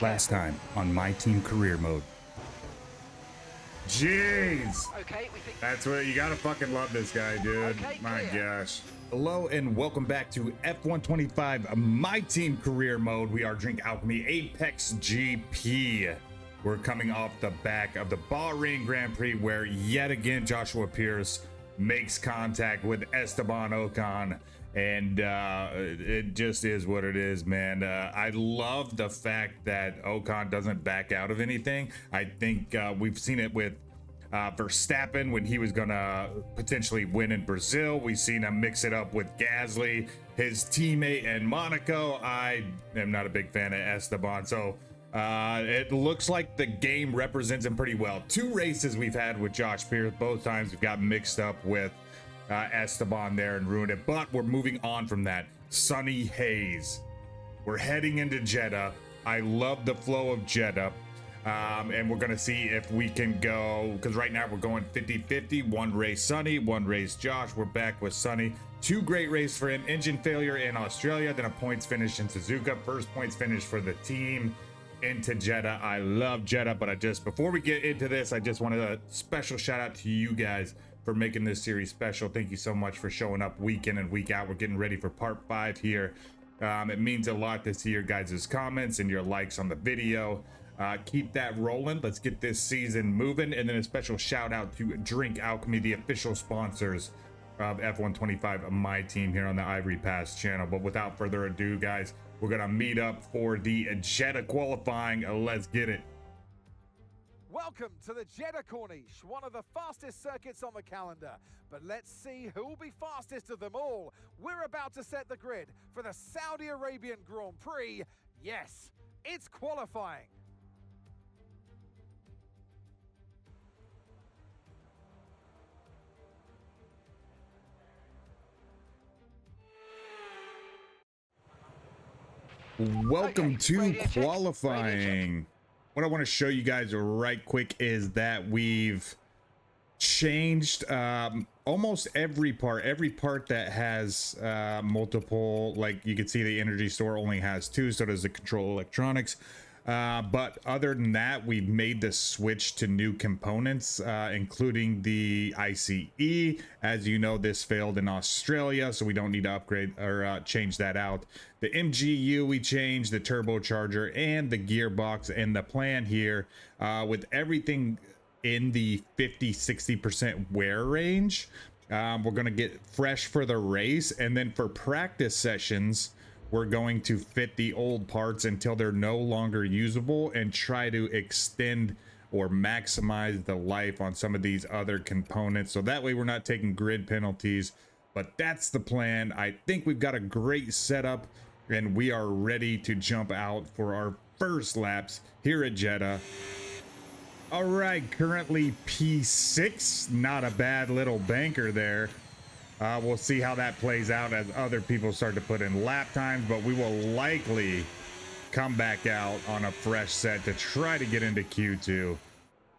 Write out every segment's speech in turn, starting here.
Last time on My Team Career Mode. Jeez! Okay, we think That's what you gotta fucking love this guy, dude. Okay, My clear. gosh. Hello and welcome back to F125 My Team Career Mode. We are Drink Alchemy APXGP. We're coming off the back of the Bahrain Grand Prix where yet again Joshua Pearce makes contact with Esteban Ocon. And it just is what it is, man. I love the fact that Ocon doesn't back out of anything. I think we've seen it with Verstappen when he was gonna potentially win in Brazil. We've seen him mix it up with Gasly, his teammate in Monaco. I am not a big fan of Esteban, so it looks like the game represents him pretty well. Two races we've had with Josh Pearce, both times we've got mixed up with Esteban there and ruined it, but we're moving on from that. Sonny Hayes, we're heading into Jeddah. I love the flow of Jeddah, and we're gonna see if we can go, because right now we're going 50-50. One race Sonny, one race Josh. We're back with Sonny. Two great races for him. Engine failure in Australia, then a points finish in Suzuka. First points finish for the team into Jeddah. I love Jeddah, but before we get into this, I just wanted a special shout out to you guys for making this series special. Thank you so much for showing up week in and week out. We're getting ready for part 5 here. It means a lot to see your guys' comments and your likes on the video. Keep that rolling. Let's get this season moving. And then a special shout out to Drink Alchemy, the official sponsors of F125, my team here on the Ivory Pass channel. But without further ado, guys, we're gonna meet up for the Jeddah qualifying. Let's get it. Welcome to the Jeddah Corniche, one of the fastest circuits on the calendar. But let's see who will be fastest of them all. We're about to set the grid for the Saudi Arabian Grand Prix. Yes, it's qualifying. Welcome Okay, to radio check, radio qualifying. What I want to show you guys right quick is that we've changed almost every part that has multiple, like you can see the energy store only has 2, so does the control electronics. But other than that, we've made the switch to new components, including the ICE. As you know, this failed in Australia, so we don't need to upgrade or change that out. The MGU we changed, the turbocharger, and the gearbox. And the plan here, with everything in the 50-60% wear range, we're going to get fresh for the race. And then for practice sessions, we're going to fit the old parts until they're no longer usable and try to extend or maximize the life on some of these other components. So that way we're not taking grid penalties, but that's the plan. I think we've got a great setup and we are ready to jump out for our first laps here at Jeddah. All right, currently P6, not a bad little banker there. We'll see how that plays out as other people start to put in lap times, but we will likely come back out on a fresh set to try to get into Q2.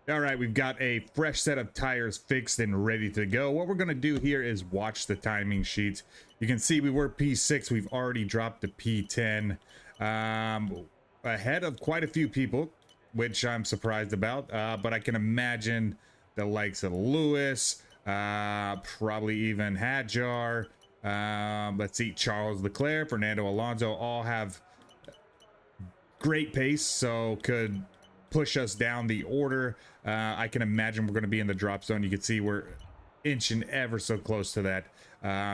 All right, we've got a fresh set of tires fixed and ready to go. What we're going to do here is watch the timing sheets. You can see we were P6. We've already dropped to P10, ahead of quite a few people, which I'm surprised about, but I can imagine the likes of Lewis, probably even Hadjar, let's see, Charles Leclerc, Fernando Alonso, all have great pace, so could push us down the order. I can imagine we're going to be in the drop zone. You can see we're inching ever so close to that.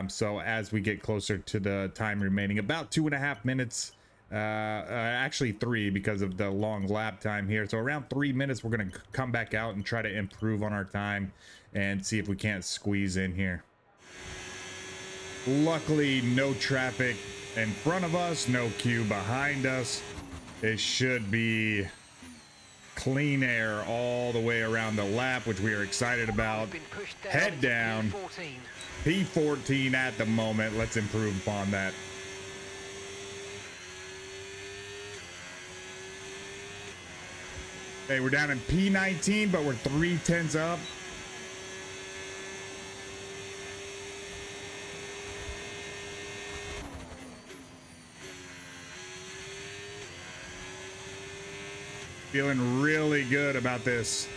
So as we get closer to the time remaining, about 2.5 minutes, actually 3 because of the long lap time here, so around 3 minutes we're going to come back out and try to improve on our time and see if we can't squeeze in here. Luckily, no traffic in front of us, no queue behind us. It should be clean air all the way around the lap, which we are excited about. Head down, P14 at the moment. Let's improve upon that. Hey, we're down in P19, but we're 3/10 up. Feeling really good about this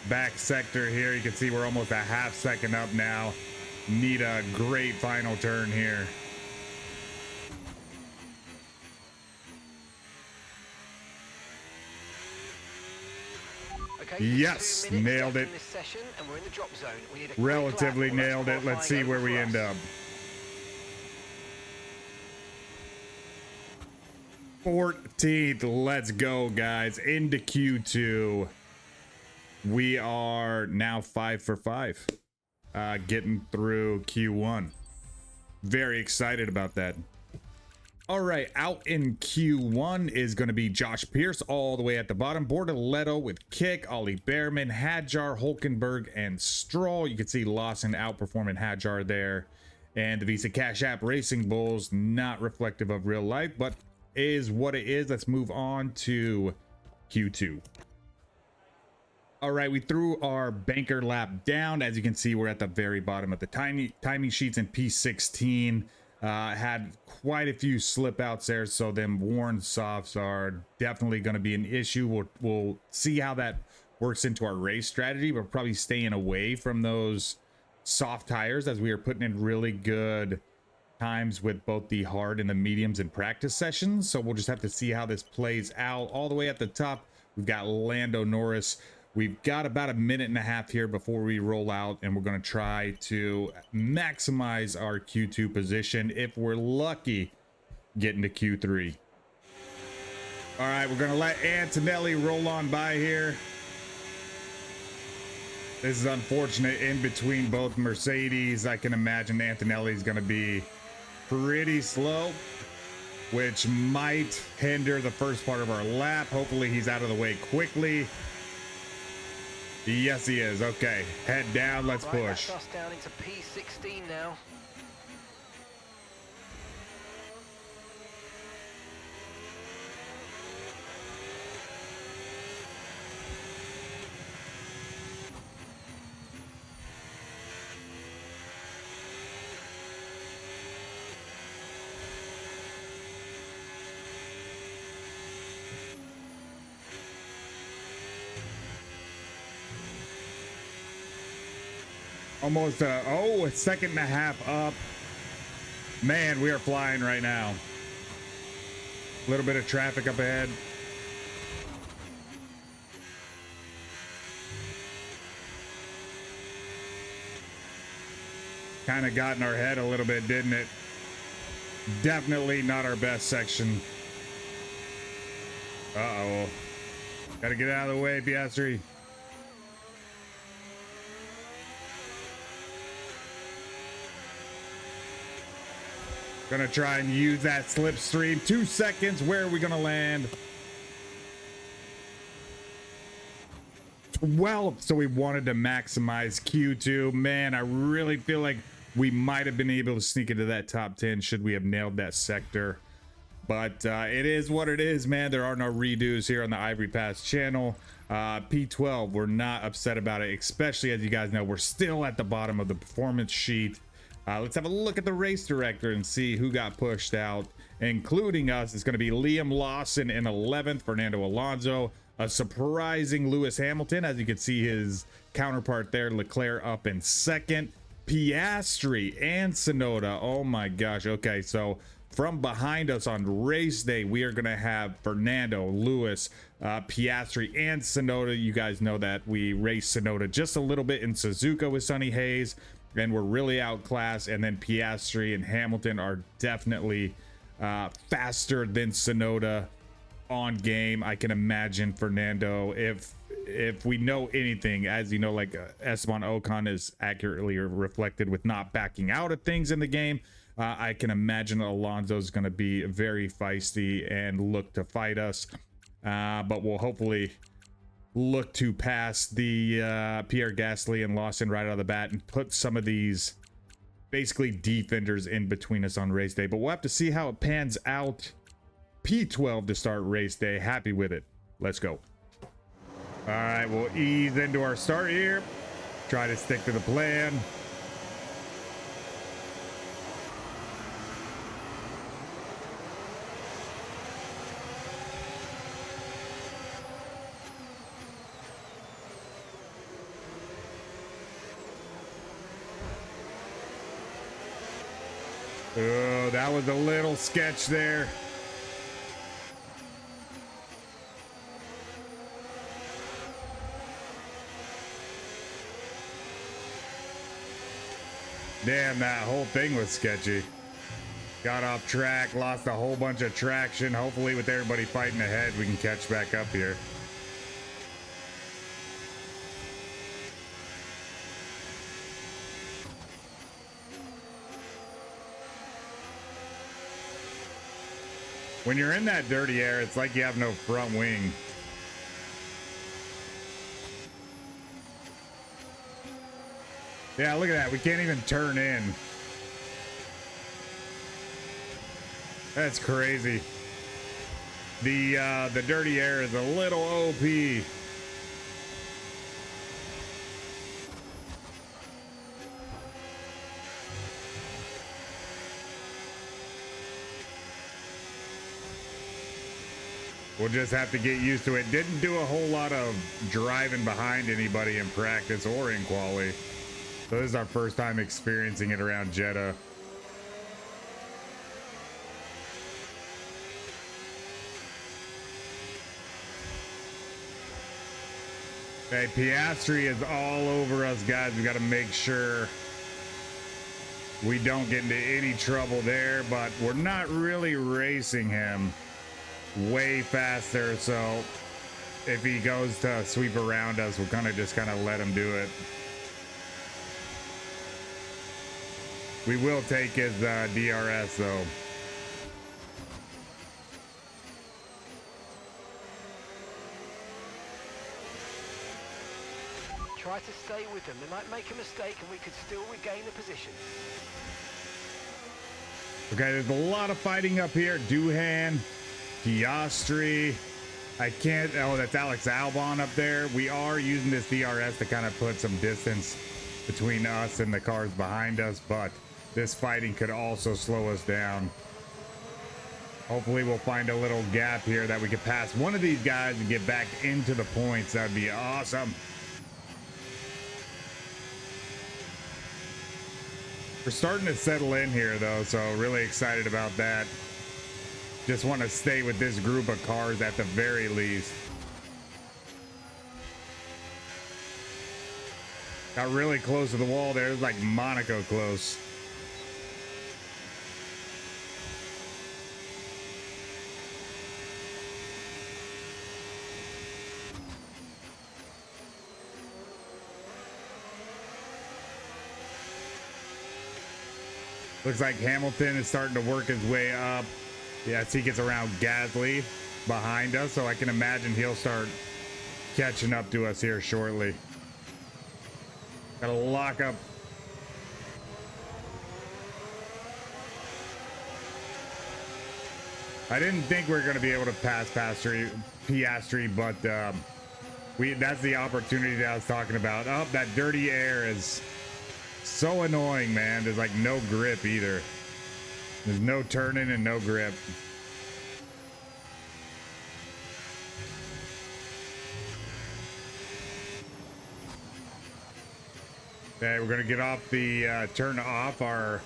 back sector here. You can see we're almost a half second up now. Need a great final turn here. Okay, yes, nailed it. this session, and we're in the drop zone. We need a Relatively nailed it. Let's see where we end up. 14th. Let's go, guys. Into Q2. We are now 5 for 5. Getting through Q1. Very excited about that. All right, out in Q1 is going to be Josh Pearce all the way at the bottom. Bortoletto with Kick, Ollie Behrman, Hadjar, Hulkenberg, and Stroll. You can see Lawson outperforming Hadjar there. And the Visa Cash App Racing Bulls, not reflective of real life, but is what it is. Let's move on to Q2. All right, we threw our banker lap down. As you can see, we're at the very bottom of the timing sheets in P16. Had quite a few slip outs there, so them worn softs are definitely going to be an issue. We'll see how that works into our race strategy. We're probably staying away from those soft tires, as we are putting in really good times with both the hard and the mediums in practice sessions. So we'll just have to see how this plays out. All the way at the top, we've got Lando Norris. We've got about a minute and a half here before we roll out, and we're going to try to maximize our Q2 position. If we're lucky, get into Q3. All right, we're going to let Antonelli roll on by here. This is unfortunate in between both Mercedes. I can imagine Antonelli is going to be pretty slow, which might hinder the first part of our lap. Hopefully he's out of the way quickly. Yes, he is. Okay, head down. Let's push. That's us down into P16 now. Almost a second and a half up. Man, we are flying right now. A little bit of traffic up ahead. Kind of got in our head a little bit, didn't it? Definitely not our best section. Uh-oh. Gotta get out of the way, Piastri. Gonna try and use that slipstream. 2 seconds. Where are we gonna land? 12. So we wanted to maximize Q2. Man, I really feel like we might have been able to sneak into that top 10 should we have nailed that sector. But it is what it is, man. There are no redos here on the Ivory Pass channel. P12, we're not upset about it, especially as you guys know, we're still at the bottom of the performance sheet. Let's have a look at the race director and see who got pushed out, including us. It's going to be Liam Lawson in 11th, Fernando Alonso, a surprising Lewis Hamilton, as you can see his counterpart there, Leclerc, up in 2nd, Piastri and Tsunoda. Oh my gosh. Okay, so from behind us on race day, we are going to have Fernando, Lewis, Piastri, and Tsunoda. You guys know that we raced Tsunoda just a little bit in Suzuka with Sonny Hayes, and we're really outclassed. And then Piastri and Hamilton are definitely faster than Tsunoda on game. I can imagine Fernando, if we know anything, as you know, like Esteban Ocon is accurately reflected with not backing out of things in the game. I can imagine Alonso is going to be very feisty and look to fight us, but we'll hopefully look to pass the Pierre Gasly and Lawson right out of the bat and put some of these basically defenders in between us on race day. But we'll have to see how it pans out. P12 to start race day. Happy with it. Let's go. All right, we'll ease into our start here. Try to stick to the plan. Oh, that was a little sketch there. Damn, that whole thing was sketchy. Got off track, lost a whole bunch of traction. Hopefully with everybody fighting ahead, we can catch back up here. When you're in that dirty air, it's like you have no front wing. Yeah, look at that. We can't even turn in. That's crazy. The dirty air is a little OP. We'll just have to get used to it. Didn't do a whole lot of driving behind anybody in practice or in quali. So this is our first time experiencing it around Jeddah. Okay, Piastri is all over us, guys. We got to make sure we don't get into any trouble there, but we're not really racing him way faster. So if he goes to sweep around us, we'll kind of let him do it. We will take his DRS though. Try to stay with them. They might make a mistake and we could still regain the position. Okay, there's a lot of fighting up here. Doohan, Piastri. I can't, oh, that's Alex Albon up there. We are using this DRS to kind of put some distance between us and the cars behind us, but this fighting could also slow us down. Hopefully we'll find a little gap here that we could pass one of these guys and get back into the points. That'd be awesome. We're starting to settle in here though, so really excited about that. Just want to stay with this group of cars at the very least. Got really close to the wall there. It was like Monaco close. Looks like Hamilton is starting to work his way up. Yes, he gets around Gasly behind us, so I can imagine he'll start catching up to us here shortly. Gotta lock up. I didn't think we were going to be able to pass Piastri, but that's the opportunity that I was talking about. Oh, that dirty air is so annoying, man. There's like no grip either. There's no turning and no grip. Okay, we're gonna get off the turn off our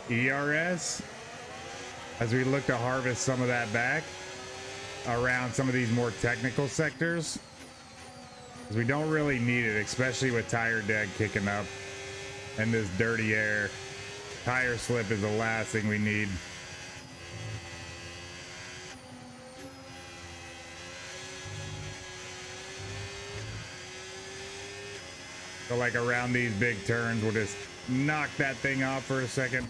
ERS as we look to harvest some of that back around some of these more technical sectors, because we don't really need it, especially with tire dead kicking up and this dirty air. Tire slip is the last thing we need. So like around these big turns, we'll just knock that thing off for a second.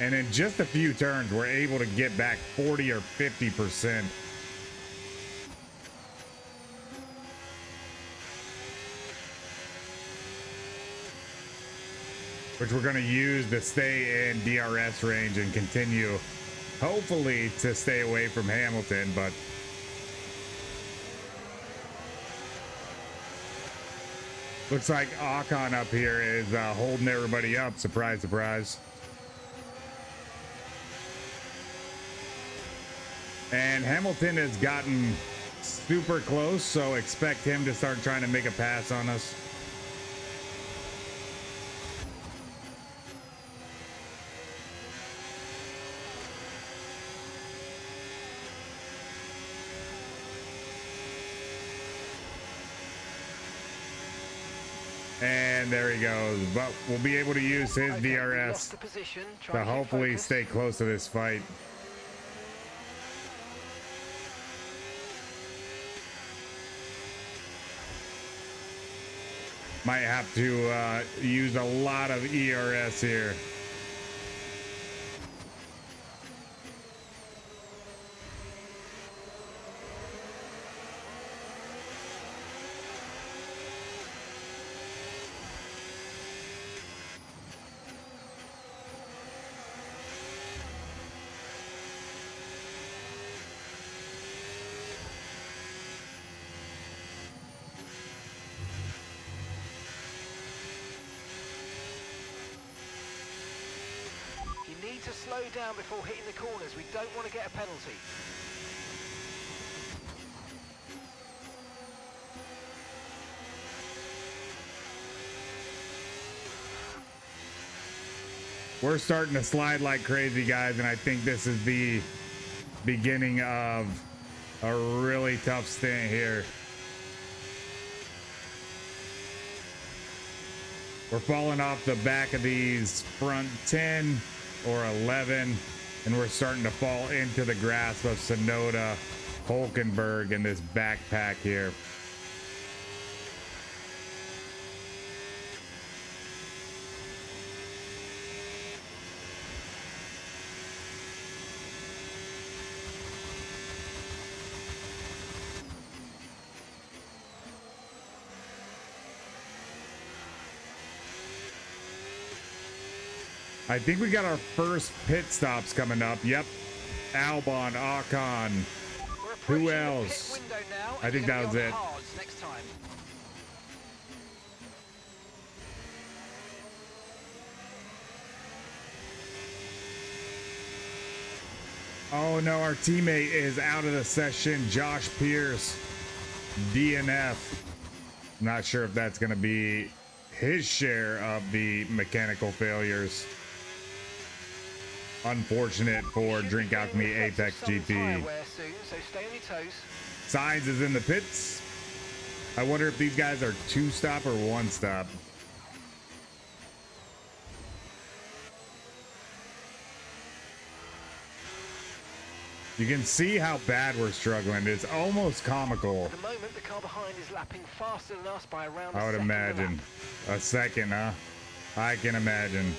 And in just a few turns, we're able to get back 40 or 50%. Which we're going to use to stay in DRS range and continue, hopefully, to stay away from Hamilton. But looks like Ocon up here is holding everybody up. Surprise, surprise. And Hamilton has gotten super close, so expect him to start trying to make a pass on us. And there he goes. But we'll be able to use his Okay, we DRS lost the position. Try to and keep hopefully focus. stay close to this fight. Might have to use a lot of ERS here. You need to slow down before hitting the corners. We don't want to get a penalty. We're starting to slide like crazy, guys, and I think this is the beginning of a really tough stint here. We're falling off the back of these front 10 or 11, and we're starting to fall into the grasp of Sonoda, Hulkenberg, and this backpack here. I think we got our first pit stops coming up. Yep. Albon, Ocon. We're Who approaching the else? pit window now, I and think you're that gonna was be on it. hards next time. Oh no, our teammate is out of the session. Josh Pearce, DNF. Not sure if that's going to be his share of the mechanical failures. Unfortunate for Should Drink be Alchemy getting reflects of Apex some tyre GP. wear soon, so stay on your toes. Signs is in the pits. I wonder if these guys are 2-stop or 1-stop. You can see how bad we're struggling. It's almost comical. At the moment, the car behind is lapping faster than us by around I would a second a imagine. lap. A second, huh? I can imagine.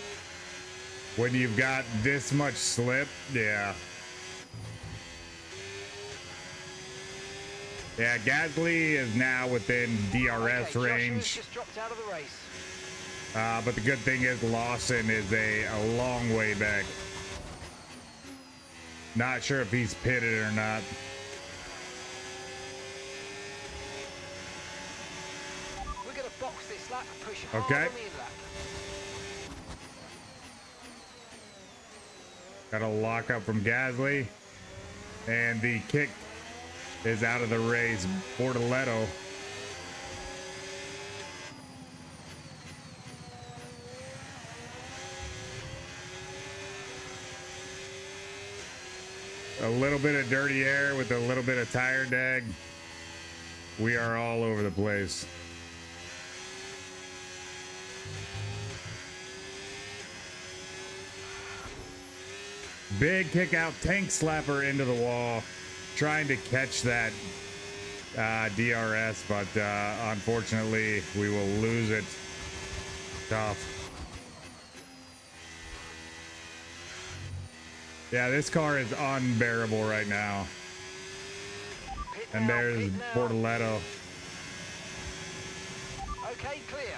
When you've got this much slip, yeah. Yeah, Gasly is now within DRS Okay, Joshua's range. just dropped out of the race. But the good thing is Lawson is a long way back. Not sure if he's pitted or not. We're going to box this lap and push hard Okay. on the in-lap. Got a lock up from Gasly. And the kick is out of the race. Bortoletto. A little bit of dirty air with a little bit of tire drag. We are all over the place. Big kick out, tank slapper into the wall, trying to catch that DRS, but unfortunately we will lose it. Tough. Yeah, this car is unbearable right now. Pit And now, there's pit now. Bortoletto. Okay, clear.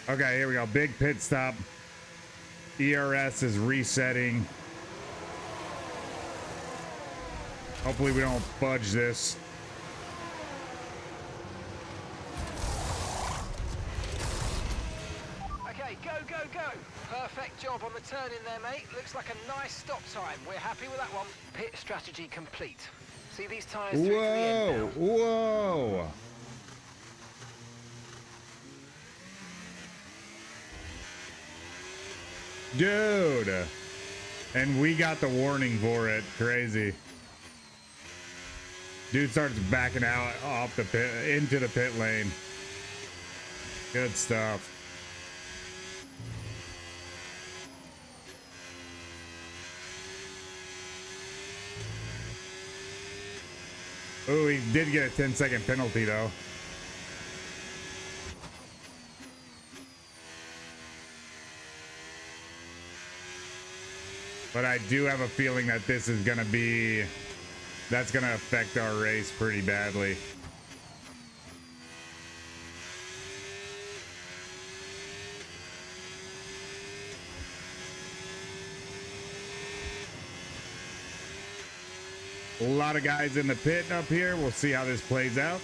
Okay, here we go. Big pit stop. ERS is resetting. Hopefully we don't fudge this. Okay, go, go, go. Perfect job on the turn in there, mate. Looks like a nice stop time. We're happy with that one. Pit strategy complete. See these tyres through to the end now. Whoa! Dude! And we got the warning for it. Crazy. Dude starts backing out off the pit into the pit lane. Good stuff. Oh, he did get a 10-second penalty though. But I do have a feeling that this is gonna be, that's gonna affect our race pretty badly. A lot of guys in the pit up here. We'll see how this plays out.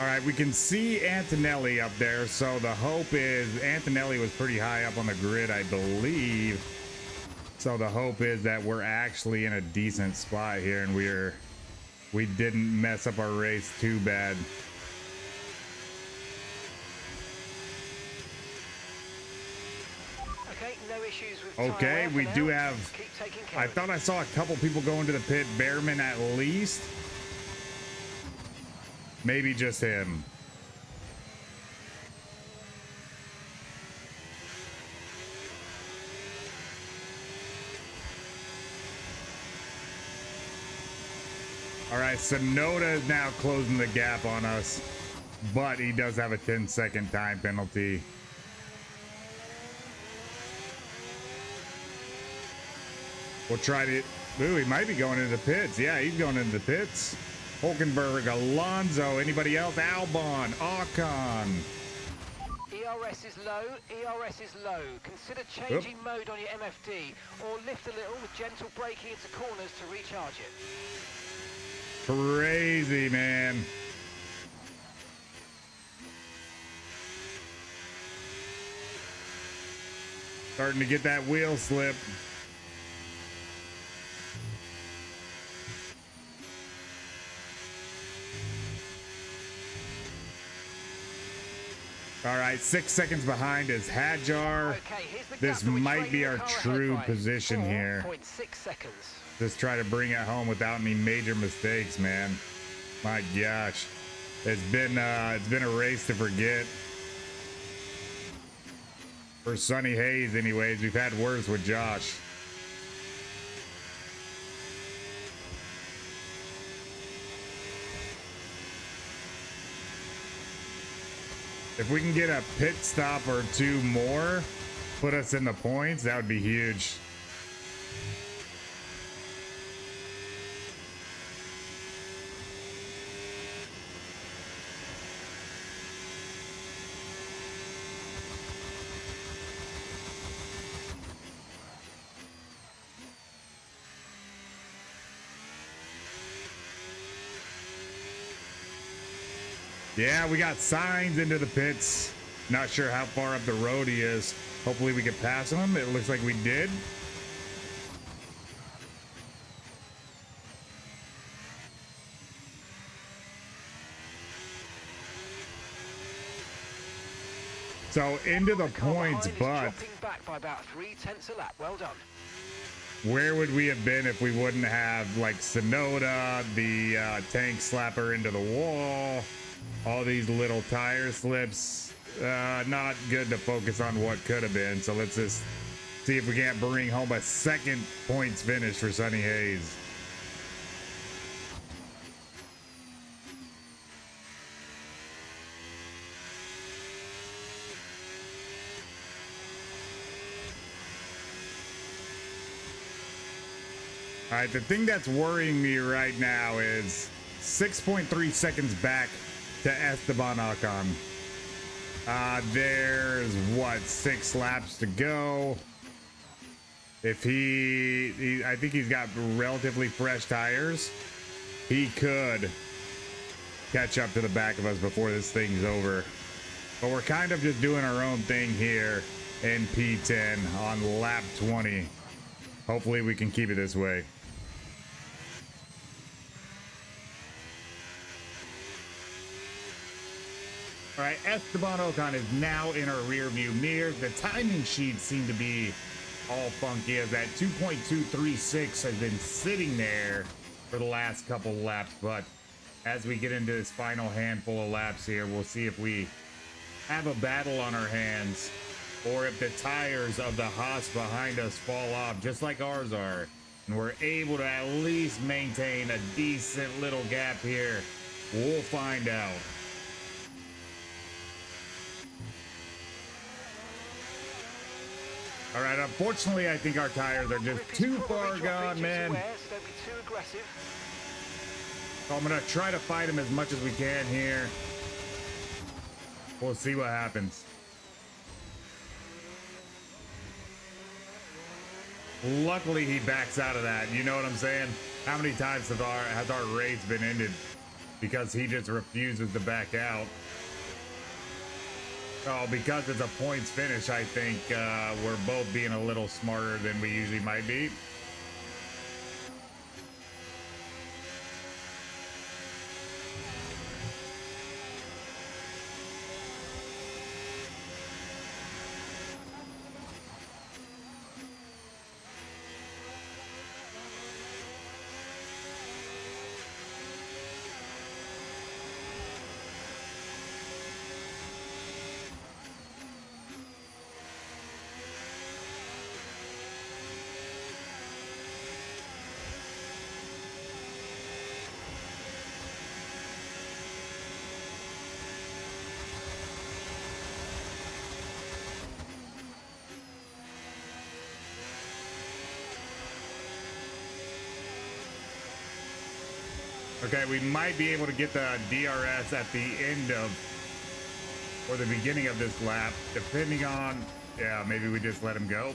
All right, we can see Antonelli up there, so the hope is Antonelli was pretty high up on the grid, I believe. So the hope is that we're actually in a decent spot here and we didn't mess up our race too bad. Okay, no issues with Okay, we do have, keep taking care I of it. thought I saw a couple people go into the pit, Behrman at least. Maybe just him. All right, Sonoda is now closing the gap on us, but he does have a 10-second time penalty. We'll try to, ooh, he might be going into the pits. Yeah, he's going into the pits. Hulkenberg, Alonso, anybody else? Albon, Ocon. ERS is low, ERS is low. Consider changing mode on your MFD or lift a little with gentle braking into corners to recharge it. Crazy, man. Starting to get that wheel slip. All right, 6 seconds behind is Hadjar. Okay, here's the This gap that we're might trailing be the our car ahead true by. position here. 4.6 seconds. Just try to bring it home without any major mistakes, man. My gosh, it's been a race to forget. For Sonny Hayes, anyways, we've had worse with Josh. If we can get a pit stop or two more, put us in the points, that would be huge. Yeah, we got signs into the pits. Not sure how far up the road he is. Hopefully we can pass him. It looks like we did. So into the points, but dropping back by about 0.3 a lap. Well done. where would we have been if we wouldn't have like Sonoda, the tank slapper into the wall, all these little tire slips? Not good to focus on what could have been. So let's just see if we can't bring home a second points finish for Sonny Hayes. All right, the thing that's worrying me right now is 6.3 seconds back to Esteban Ocon. There's what, 6 laps to go. If I think he's got relatively fresh tires. He could catch up to the back of us before this thing's over. But we're kind of just doing our own thing here in P10 on lap 20. Hopefully we can keep it this way. All right, Esteban Ocon is now in our rear view mirror. The timing sheets seem to be all funky as that 2.236 has been sitting there for the last couple laps. But as we get into this final handful of laps here, we'll see if we have a battle on our hands or if the tires of the Haas behind us fall off just like ours are, and we're able to at least maintain a decent little gap here. We'll find out. All right, unfortunately, I think our tires are just too far gone, man. Don't be too aggressive. So I'm gonna try to fight him as much as we can here. We'll see what happens. Luckily, he backs out of that. You know what I'm saying? How many times has our race been ended because he just refuses to back out? Oh, because it's a points finish, I think we're both being a little smarter than we usually might be. Okay, we might be able to get the DRS at the end of, or the beginning of this lap, depending on, yeah, maybe we just let him go.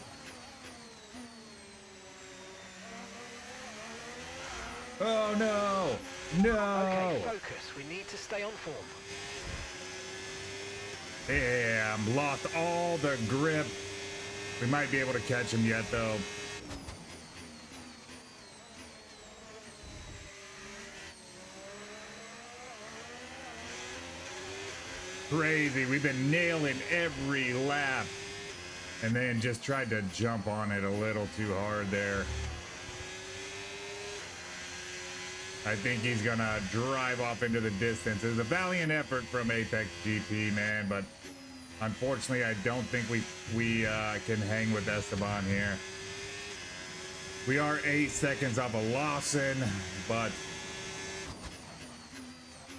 Oh no, no. Okay, focus. We need to stay on form. Damn, lost all the grip. We might be able to catch him yet though. Crazy, we've been nailing every lap and then just tried to jump on it a little too hard there. I think he's gonna drive off into the distance. It was a valiant effort from APXGP, man, but unfortunately I don't think we can hang with Esteban here. We are 8 seconds off of Lawson, but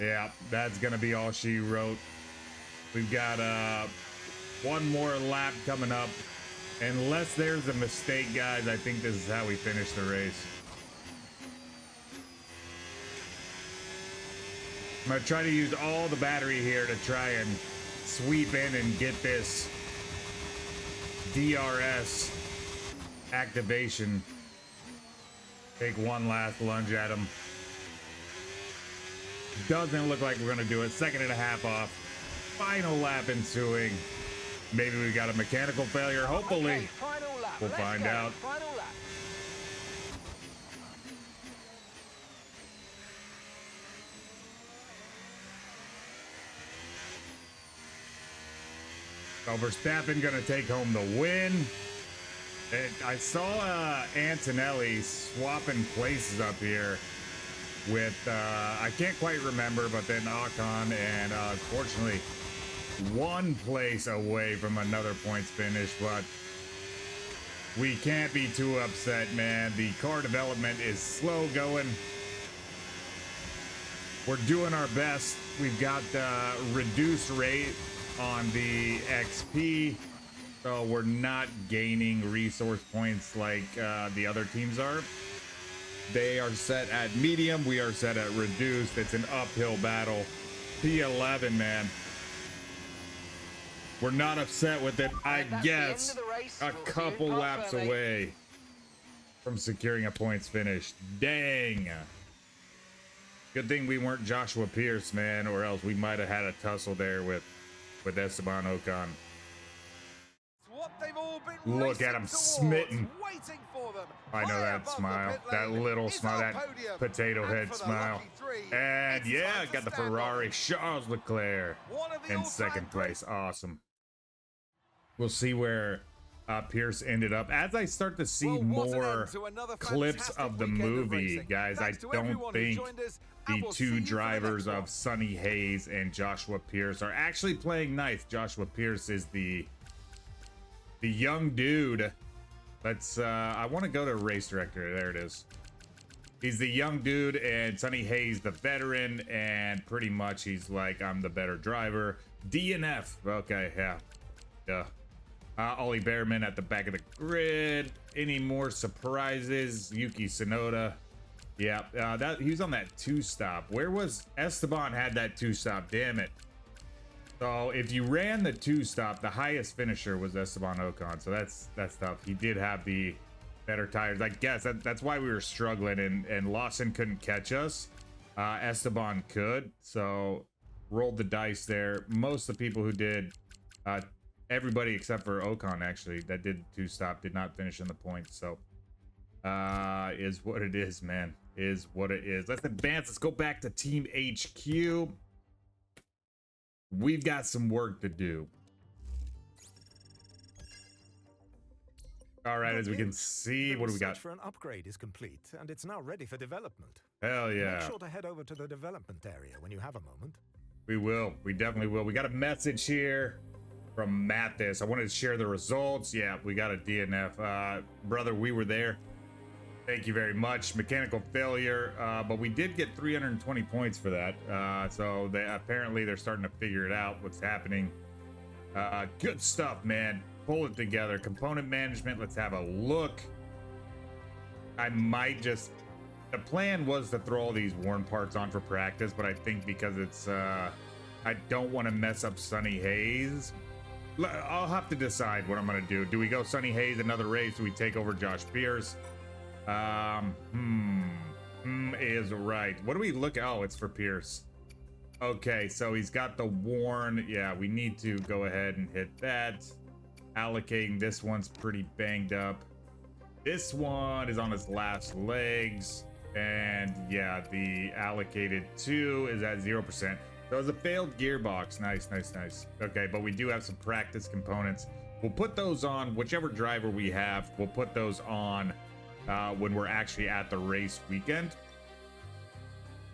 yeah, that's gonna be all she wrote. We've got one more lap coming up. Unless there's a mistake, guys, I think this is how we finish the race. I'm gonna try to use all the battery here to try and sweep in and get this DRS activation. Take one last lunge at him. Doesn't look like we're gonna do it. 1.5 seconds off. Final lap ensuing. Maybe we got a mechanical failure. Hopefully, okay, final lap. We'll find out. Final lap. So Verstappen gonna take home the win. And I saw Antonelli swapping places up here with I can't quite remember, but then Ocon, and unfortunately 1 place away from another points finish. But we can't be too upset, man. The car development is slow going. We're doing our best. We've got reduced rate on the XP, so we're not gaining resource points like the other teams are. They are set at medium, we are set at reduced. It's an uphill battle. P11, man. We're not upset with it. I guess a couple laps away from securing a points finish. Dang. Good thing we weren't Joshua Pearce, man, or else we might have had a tussle there with Esteban Ocon. What they've all been Look at him towards, smitten. waiting for them. I know that smile, that little smile, that potato head smile. And yeah, got the Ferrari, Charles Leclerc in second place. Awesome. We'll see where Pierce ended up. As I start to see more clips of the movie, guys, I don't think the two drivers of Sonny Hayes and Joshua Pearce are actually playing nice. Joshua Pearce is the young dude. Let's I want to go to race director. There it is. He's the young dude, and Sonny Hayes the veteran, and pretty much he's like, I'm the better driver. DNF. Okay, yeah. Duh. Ollie Behrman at the back of the grid. Any more surprises? Yuki Tsunoda. Yeah, that he was on that 2-stop. Where was Esteban? Had that 2-stop. Damn it. So if you ran the 2-stop, the highest finisher was Esteban Ocon. So that's tough. He did have the better tires. I guess that's why we were struggling, and Lawson couldn't catch us. Esteban could. So rolled the dice there. Most of the people who did, everybody except for Ocon actually that did 2-stop did not finish in the points. So is what it is, man. Is what it is. Let's advance. Let's go back to Team HQ. We've got some work to do. All right, as we can see, what do we got? For an upgrade is complete, and it's now ready for development. Hell yeah. Make sure to head over to the development area when you have a moment. We will. We definitely will. We got a message here from Mathis. I wanted to share the results. Yeah, we got a DNF. Brother, we were there. Thank you very much. Mechanical failure, but we did get 320 points for that. So apparently they're starting to figure it out, what's happening. Good stuff, man. Pull it together. Component management, let's have a look. I might just... The plan was to throw all these worn parts on for practice, but I think because it's... I don't want to mess up Sonny Hayes. I'll have to decide what I'm going to do. Do we go Sonny Hayes another race? Do we take over Josh Pearce? Is right. What do we look? Oh, it's for Pierce. Okay, so he's got the worn. Yeah, we need to go ahead and hit that. Allocating this one's pretty banged up. This one is on his last legs, and yeah, the allocated 2 is at 0%. So it's a failed gearbox. Nice. Okay, but we do have some practice components. We'll put those on whichever driver we have. We'll put those on when we're actually at the race weekend,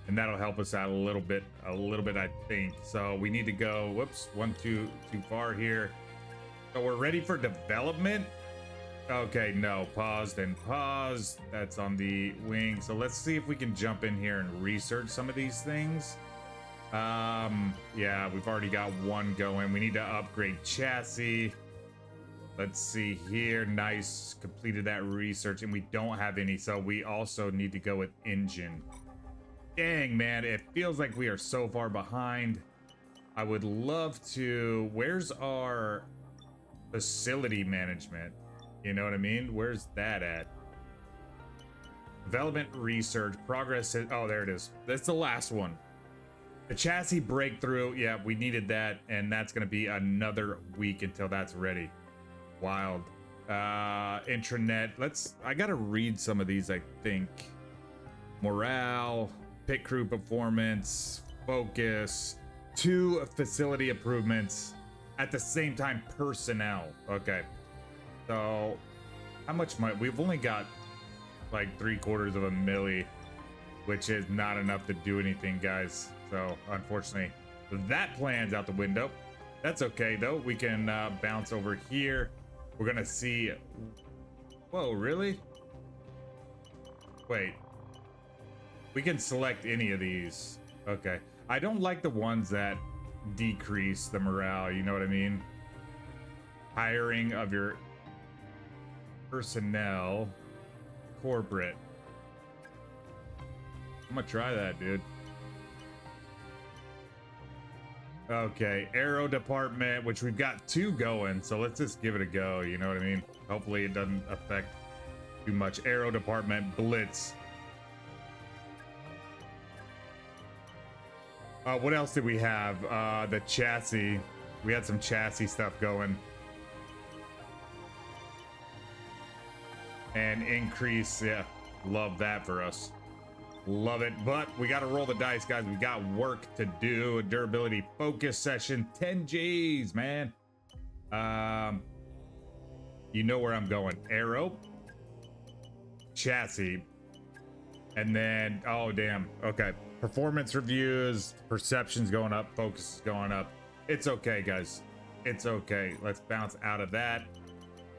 and that'll help us out a little bit, I think. So we need to go, whoops, too far here. So we're ready for development. Okay, no, paused. That's on the wing. So let's see if we can jump in here and research some of these things. Yeah, we've already got one going. We need to upgrade chassis. Let's see here. Nice. Completed that research, and we don't have any, so we also need to go with engine. Dang, man, it feels like we are so far behind. I would love to... Where's our facility management? You know what I mean? Where's that at? Development research. Progress. Oh, there it is. That's the last one. The chassis breakthrough. Yeah, we needed that, and that's going to be another week until that's ready. Wild. Intranet. I gotta read some of these, I think. Morale, pit crew performance, focus, 2 facility improvements at the same time. Personnel. Okay, so how much money? We've only got like 3/4 of a milli, which is not enough to do anything, guys. So unfortunately that plan's out the window. That's okay though. We can bounce over here. We're gonna see. Whoa, really? Wait. We can select any of these. Okay. I don't like the ones that decrease the morale, you know what I mean? Hiring of your personnel. Corporate. I'm gonna try that, dude. Okay, aero department, which we've got 2 going, so let's just give it a go, you know what I mean? Hopefully it doesn't affect too much. Aero department, blitz. What else did we have? The chassis. We had some chassis stuff going. and increase. Yeah, love that for us. Love it. But we got to roll the dice, guys. We got work to do. A durability focus session, 10 Gs, man. You know where I'm going. Aero, chassis, and then, oh damn, okay, performance reviews, perception's going up, focus is going up. It's okay, guys, it's okay. Let's bounce out of that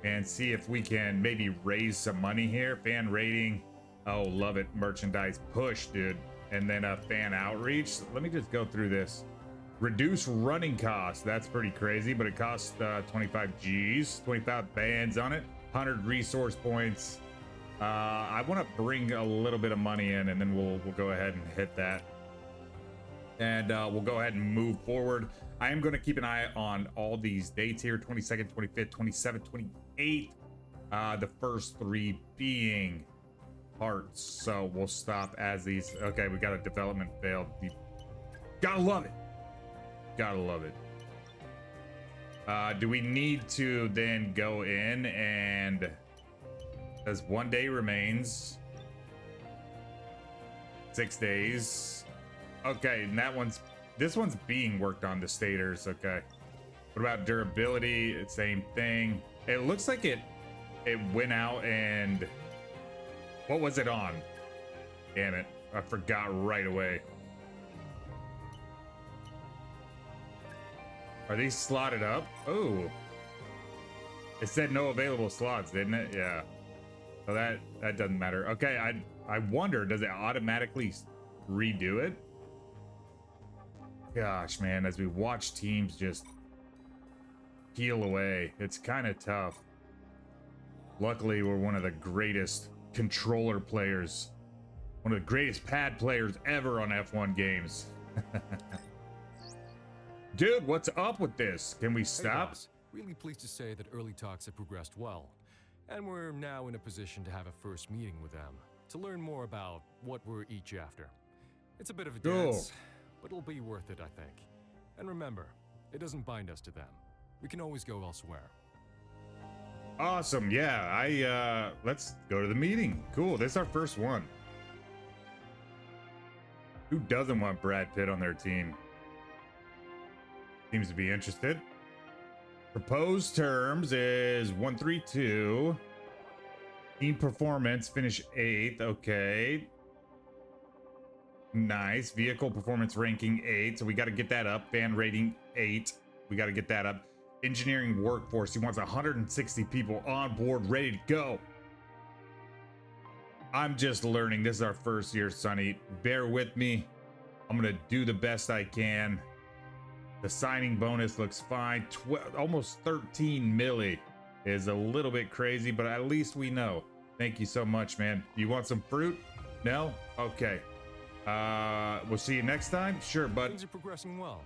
and see if we can maybe raise some money here. Fan rating, oh, love it. Merchandise push, dude. And then a fan outreach. Let me just go through this. Reduce running costs, that's pretty crazy, but it costs 25 Gs, 25 bands on it, 100 resource points. I want to bring a little bit of money in, and then we'll go ahead and hit that, and we'll go ahead and move forward. I am going to keep an eye on all these dates here: 22nd, 25th, 27th, 28th. The first three being parts, so we'll stop as these. Okay, we got a development failed. You gotta love it. Gotta love it. Do we need to then go in and, as 1 day remains, 6 days. Okay, and this one's being worked on, the stators. Okay, what about durability? Same thing. It looks like it went out, and what was it on? Damn it, I forgot right away. Are these slotted up? Oh, it said no available slots, didn't it? Yeah. So that doesn't matter. Okay, I wonder, does it automatically redo it? Gosh, man, as we watch teams just peel away, it's kind of tough. Luckily, we're one of the greatest controller players, one of the greatest pad players ever on F1 games. Dude, what's up with this? Can we stop? Hey, boss. Really pleased to say that early talks have progressed well, and we're now in a position to have a first meeting with them to learn more about what we're each after. It's a bit of a dance, but it'll be worth it, I think. And remember, it doesn't bind us to them. We can always go elsewhere. Awesome. Yeah, let's go to the meeting. Cool. This is our first one. Who doesn't want Brad Pitt on their team? Seems to be interested. Proposed terms is 132. Team performance, finish 8th. Okay. Nice. Vehicle performance ranking 8. So we got to get that up. Fan rating 8. We got to get that up. Engineering workforce. He wants 160 people on board, ready to go. I'm just learning. This is our first year, Sonny. Bear with me. I'm going to do the best I can. The signing bonus looks fine. Almost 13 milli is a little bit crazy, but at least we know. Thank you so much, man. You want some fruit? No? Okay. We'll see you next time. Sure, bud. Things are progressing well.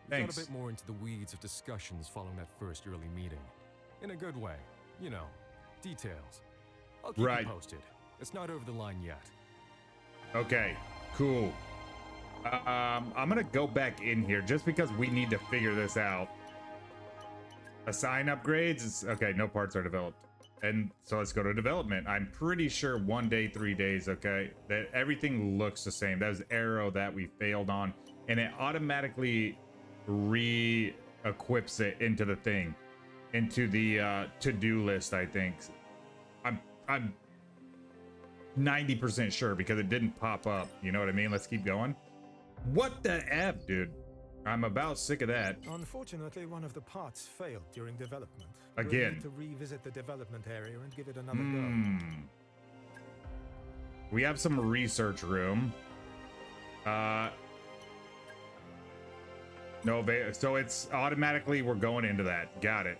Thanks. Got a bit more into the weeds of discussions following that first early meeting. In a good way. You know, details. I'll keep you posted. It's not over the line yet. Okay, cool. I'm gonna go back in here just because we need to figure this out. Assign upgrades. Okay, no parts are developed. And so let's go to development. I'm pretty sure 1 day, 3 days, okay? That everything looks the same. That was arrow that we failed on. And it automatically re-equips it into the thing. Into the to-do list, I think. I'm 90% sure because it didn't pop up. You know what I mean? Let's keep going. What the F, dude? I'm about sick of that. Unfortunately, one of the parts failed during development. Again. We'll need to revisit the development area and give it another go. We have some research room. No, so it's automatically we're going into that. Got it.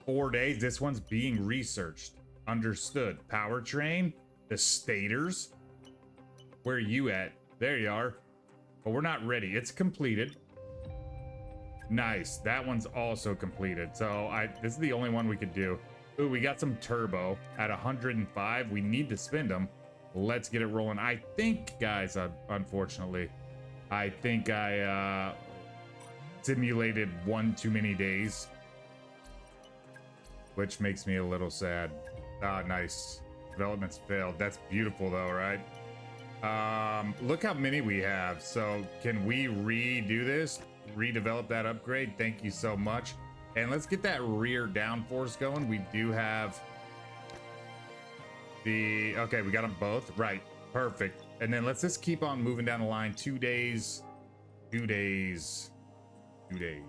4 days. This one's being researched. Understood. Powertrain. The stators. Where are you at? There you are. But we're not ready. It's completed. Nice. That one's also completed. So this is the only one we could do. Ooh, we got some turbo at 105. We need to spend them. Let's get it rolling. I think, guys, unfortunately, I think I simulated one too many days, which makes me a little sad. Ah, nice. Development's failed. That's beautiful though, right? Look how many we have. So can we redo this? Redevelop that upgrade? Thank you so much. And let's get that rear downforce going. We do have the, okay, we got them both. Right, perfect. And then let's just keep on moving down the line. 2 days, 2 days, 2 days.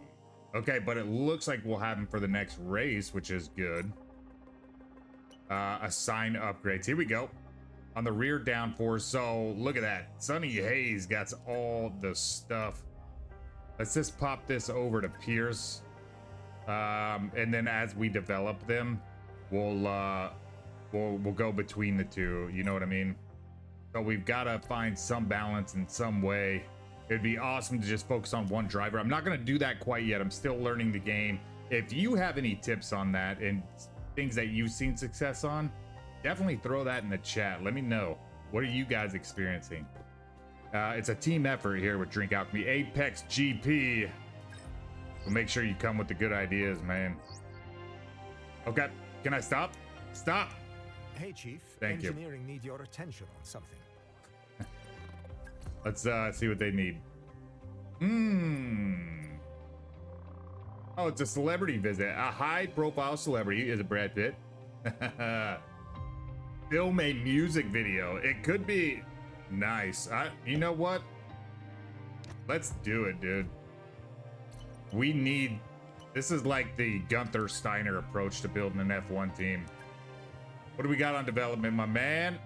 Okay, but it looks like we'll have them for the next race, which is good. Assign upgrades. Here we go. On the rear downforce. So look at that. Sonny Hayes got all the stuff. Let's just pop this over to Pearce. And then as we develop them, we'll go between the two. You know what I mean? So we've got to find some balance in some way. It'd be awesome to just focus on one driver. I'm not going to do that quite yet. I'm still learning the game. If you have any tips on that and things that you've seen success on, definitely throw that in the chat. Let me know. What are you guys experiencing? It's a team effort here with Drink Alchemy APXGP. So make sure you come with the good ideas, man. Okay, can I stop? Stop. Hey, Chief. Thank you. Engineering need your attention on something. Let's see what they need. Oh, it's a celebrity visit. A high-profile celebrity. Is it Brad Pitt? Film a music video. It could be nice. You know what? Let's do it, dude. We need... This is like the Gunther Steiner approach to building an F1 team. What do we got on development, my man?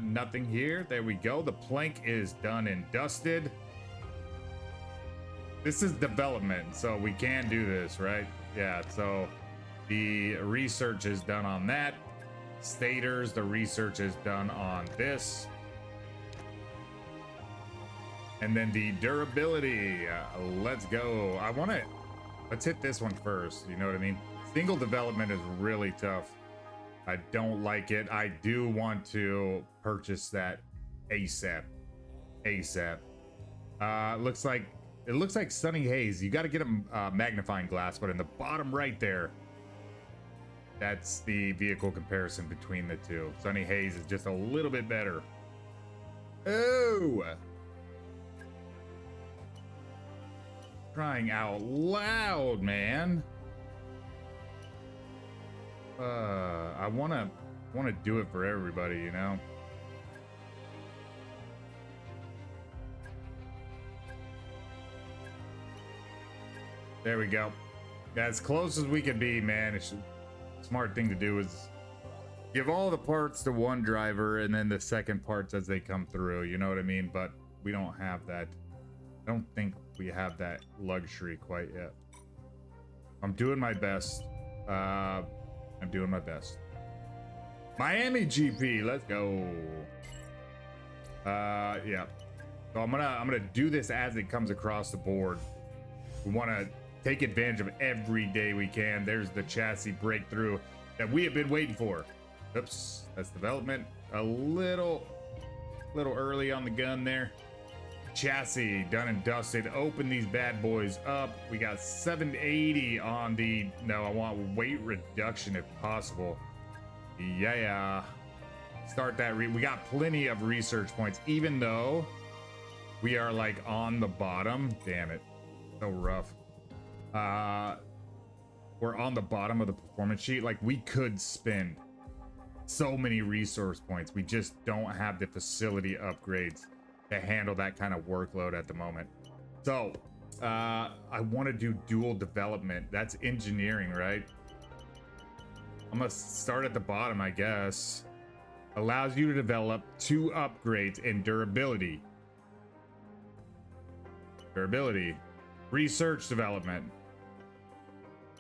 Nothing here. There we go. The plank is done and dusted. This is development, so we can do this, right? Yeah, so the research is done on that. Stators, the research is done on this. And then the durability. Let's go. Let's hit this one first. You know what I mean? Single development is really tough. I don't like it. I do want to purchase that ASAP. ASAP. It looks like Sonny Hayes. You got to get a magnifying glass, but in the bottom right there, that's the vehicle comparison between the two. Sonny Hayes is just a little bit better. Oh! Crying out loud, man. I wanna do it for everybody, you know. There we go. As close as we can be, man. It's a smart thing to do is give all the parts to one driver and then the second parts as they come through. You know what I mean? But we don't have that. I don't think we have that luxury quite yet. I'm doing my best. I'm doing my best. Miami GP, let's go. Yeah. So I'm gonna do this as it comes across the board. We want to take advantage of every day we can. There's the chassis breakthrough that we have been waiting for. Oops, that's development. A little early on the gun there. Chassis done and dusted. Open these bad boys up. We got 780 on the, no, I want weight reduction if possible. Yeah, start that. We got plenty of research points, even though we are like on the bottom. Damn it, so rough. We're on the bottom of the performance sheet. Like, we could spend so many resource points. We just don't have the facility upgrades to handle that kind of workload at the moment. So I want to do dual development. That's engineering, right? I'm gonna start at the bottom, I guess. Allows you to develop 2 upgrades in durability. Durability. Research development.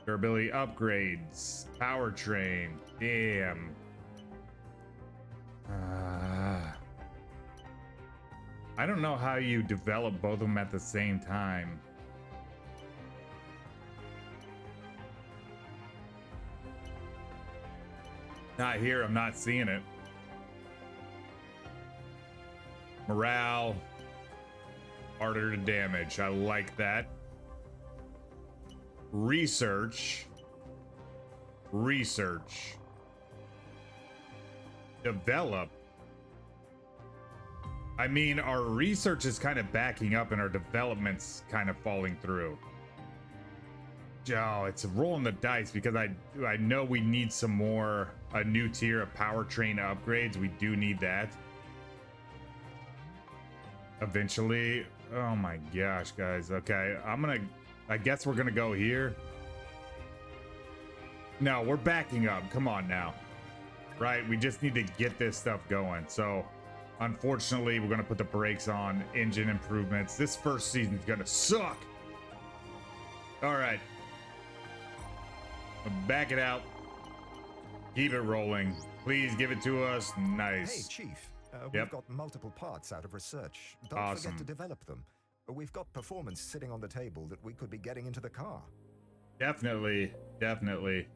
Durability upgrades. Powertrain. Damn. I don't know how you develop both of them at the same time. Not here, I'm not seeing it. Morale. Harder to damage. I like that. Research. Research. Develop. I mean, our research is kind of backing up and our development's kind of falling through. Oh, it's rolling the dice because I know we need some more, a new tier of powertrain upgrades. We do need that. Eventually. Oh my gosh, guys. Okay, I guess we're gonna go here. No, we're backing up. Come on now. Right, we just need to get this stuff going. So unfortunately, we're gonna put the brakes on engine improvements. This first season's gonna suck. All right, back it out. Keep it rolling. Please give it to us. Nice. Hey, Chief. Yep. We've got multiple parts out of research. Don't Awesome. forget to develop them. We've got performance sitting on the table that we could be getting into the car. Definitely, definitely.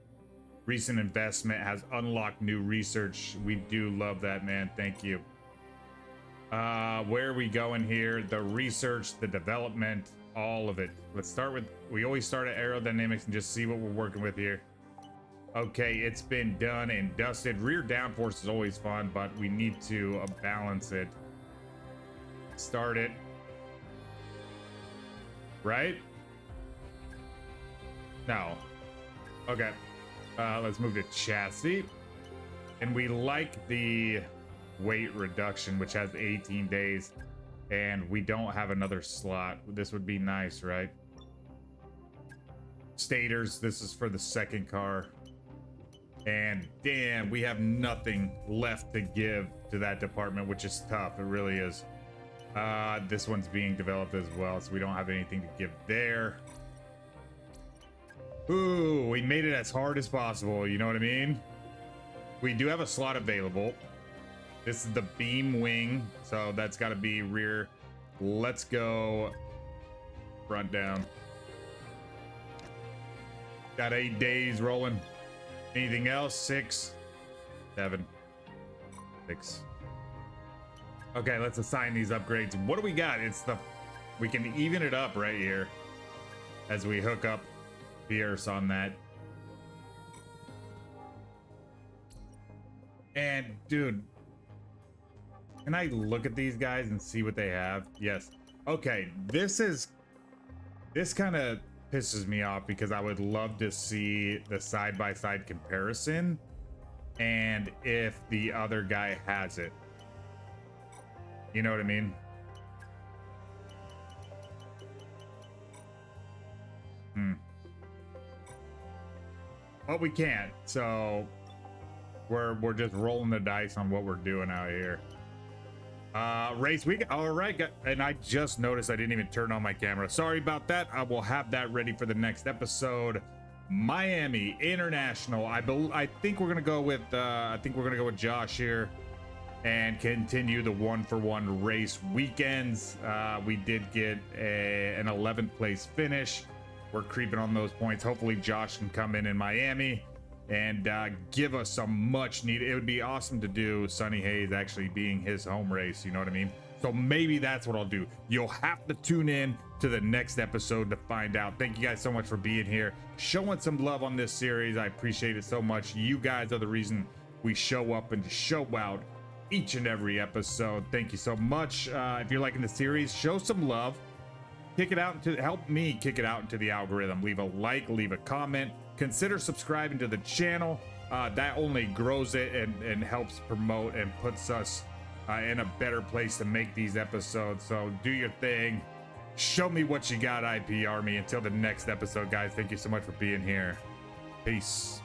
Recent investment has unlocked new research. We do love that, man. Thank you. Where are we going here? The research, the development, all of it. Let's start with, we always start at aerodynamics and just see what we're working with here. Okay, it's been done and dusted. Rear downforce is always fun, but we need to balance it. Start it. Right? No. Okay. Let's move to chassis. And we like the weight reduction, which has 18 days. And we don't have another slot. This would be nice, right? Stators, this is for the second car. And damn, we have nothing left to give to that department, which is tough. It really is. This one's being developed as well, so we don't have anything to give there. Ooh, we made it as hard as possible, you know what I mean? We do have a slot available. This is the beam wing, so that's got to be rear. Let's go front down. Got 8 days rolling. Anything else? 6, 7, 6. Okay, let's assign these upgrades. What do we got? It's the, we can even it up right here as we hook up Pierce on that. And dude, can I look at these guys and see what they have? Yes. Okay, this kind of pisses me off because I would love to see the side-by-side comparison and if the other guy has it. You know what I mean? But we can't, so we're just rolling the dice on what we're doing out here. Race week. All right, and I just noticed I didn't even turn on my camera. Sorry about that. I will have that ready for the next episode. Miami International. I think we're gonna go with Josh here and continue the 1-for-1 race weekends. We did get an 11th place finish. We're creeping on those points. Hopefully Josh can come in Miami and give us some much needed. It would be awesome to do Sonny Hayes actually being his home race, you know what I mean? So maybe that's what I'll do. You'll have to tune in to the next episode to find out. Thank you guys so much for being here, showing some love on this series. I appreciate it so much. You guys are the reason we show up and show out each and every episode. Thank you so much. If you're liking the series, show some love. Kick it out into, help me kick it out into the algorithm. Leave a like, leave a comment, consider subscribing to the channel. That only grows it and helps promote and puts us in a better place to make these episodes. So do your thing. Show me what you got, IP Army. Until the next episode, guys, thank you so much for being here. Peace.